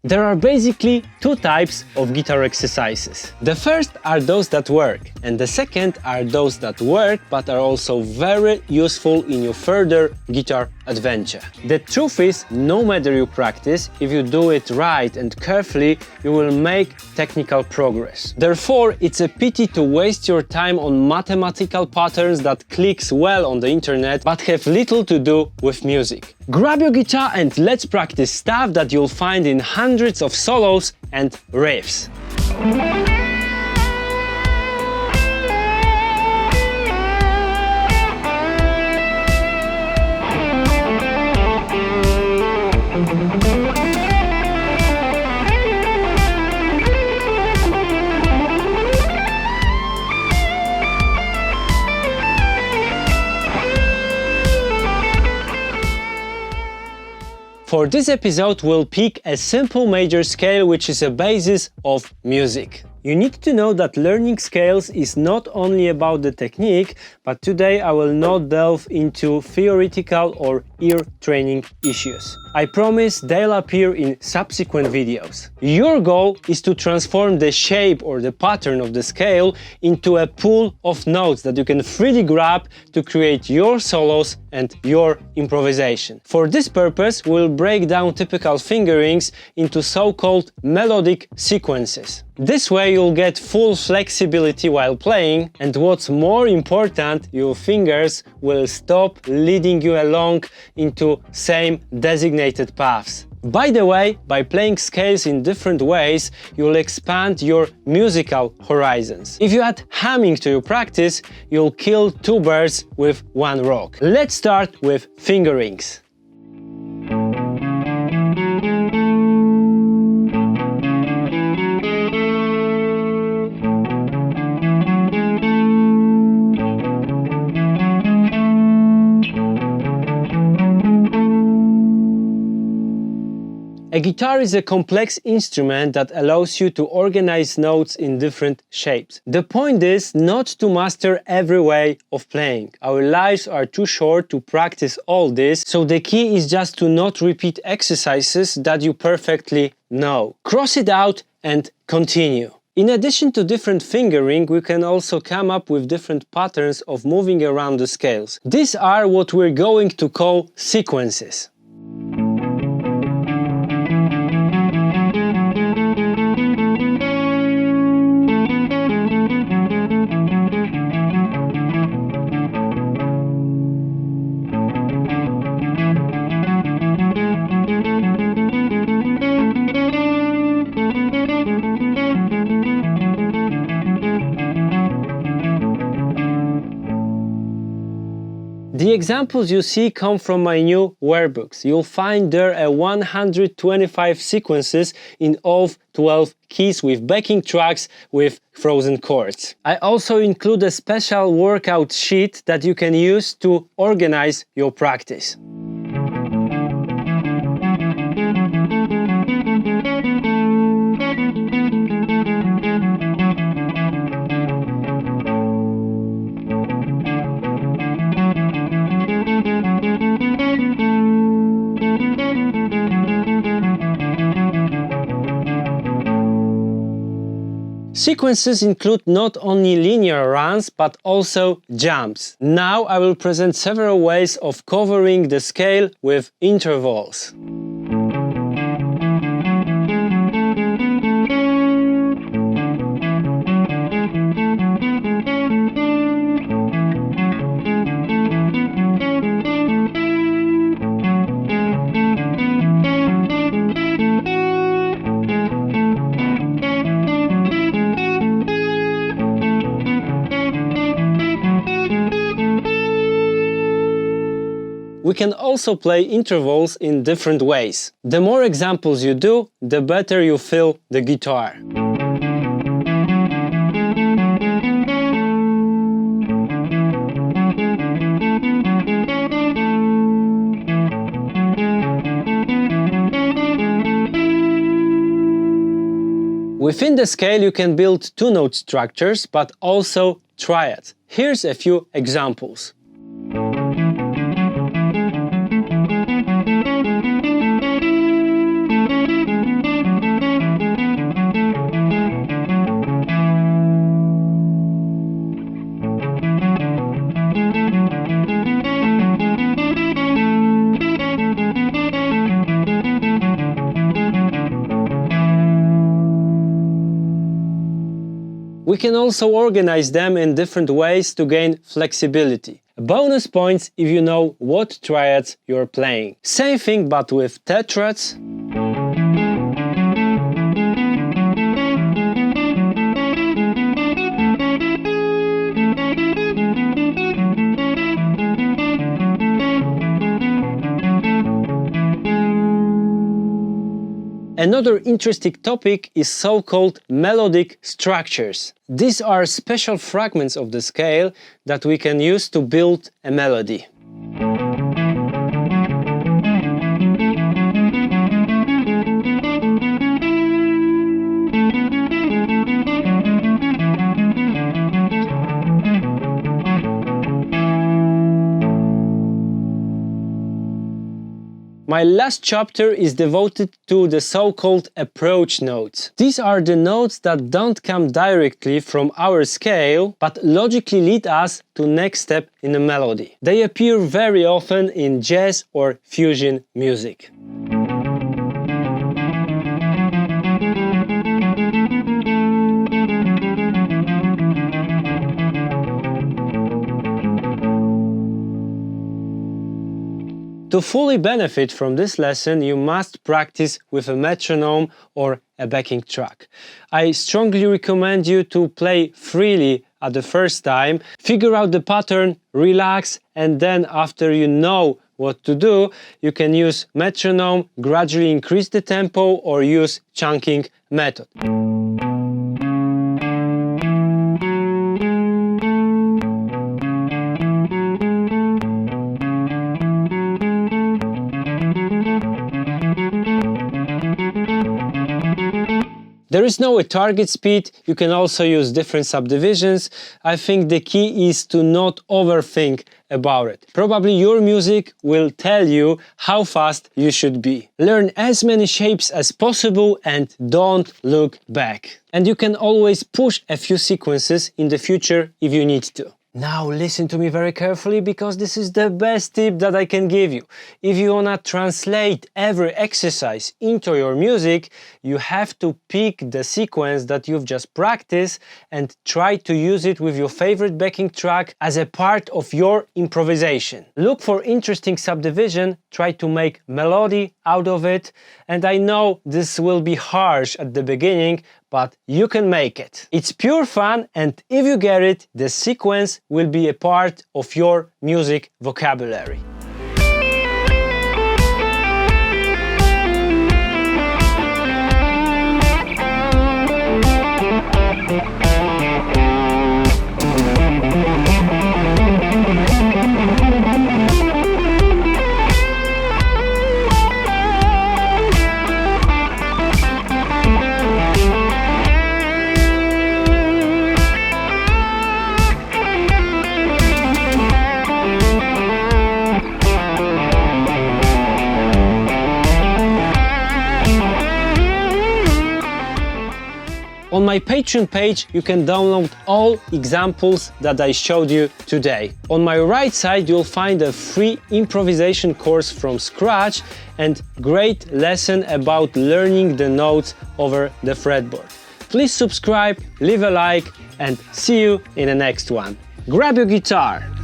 There are basically two types of guitar exercises. The first are those that work, and the second are those that work but are also very useful in your further guitar adventure. The truth is, no matter you practice, if you do it right and carefully, you will make technical progress. Therefore, it's a pity to waste your time on mathematical patterns that clicks well on the internet but have little to do with music. Grab your guitar and let's practice stuff that you'll find in hundreds of solos and riffs. For this episode, we'll pick a simple major scale which is a basis of music. You need to know that learning scales is not only about the technique, but today I will not delve into theoretical or ear training issues. I promise they'll appear in subsequent videos. Your goal is to transform the shape or the pattern of the scale into a pool of notes that you can freely grab to create your solos and your improvisation. For this purpose, we'll break down typical fingerings into so-called melodic sequences. This way you'll get full flexibility while playing, and what's more important, your fingers will stop leading you along into same designated paths. By the way, by playing scales in different ways, you'll expand your musical horizons. If you add humming to your practice, you'll kill two birds with one rock. Let's start with fingerings. A guitar is a complex instrument that allows you to organize notes in different shapes. The point is not to master every way of playing. Our lives are too short to practice all this, so the key is just to not repeat exercises that you perfectly know. Cross it out and continue. In addition to different fingering, we can also come up with different patterns of moving around the scales. These are what we're going to call sequences. The examples you see come from my new workbooks. You'll find there 125 sequences in all 12 keys with backing tracks with frozen chords. I also include a special workout sheet that you can use to organize your practice. Sequences include not only linear runs, but also jumps. Now I will present several ways of covering the scale with intervals. We can also play intervals in different ways. The more examples you do, the better you feel the guitar. Within the scale you can build two-note structures, but also triads. Here's a few examples. We can also organize them in different ways to gain flexibility. Bonus points if you know what triads you're playing. Same thing but with tetrads. Another interesting topic is so-called melodic structures. These are special fragments of the scale that we can use to build a melody. My last chapter is devoted to the so-called approach notes. These are the notes that don't come directly from our scale, but logically lead us to next step in a melody. They appear very often in jazz or fusion music. To fully benefit from this lesson, you must practice with a metronome or a backing track. I strongly recommend you to play freely at the first time, figure out the pattern, relax, and then after you know what to do, you can use metronome, gradually increase the tempo or use chunking method. There is no target speed, you can also use different subdivisions. I think the key is to not overthink about it. Probably your music will tell you how fast you should be. Learn as many shapes as possible and don't look back. And you can always push a few sequences in the future if you need to. Now listen to me very carefully because this is the best tip that I can give you. If you wanna translate every exercise into your music, you have to pick the sequence that you've just practiced and try to use it with your favorite backing track as a part of your improvisation. Look for interesting subdivision, try to make melody out of it, and I know this will be harsh at the beginning, but you can make it. It's pure fun, and if you get it, the sequence will be a part of your music vocabulary. On my Patreon page, you can download all examples that I showed you today. On my right side, you'll find a free improvisation course from scratch and great lesson about learning the notes over the fretboard. Please subscribe, leave a like, and see you in the next one. Grab your guitar!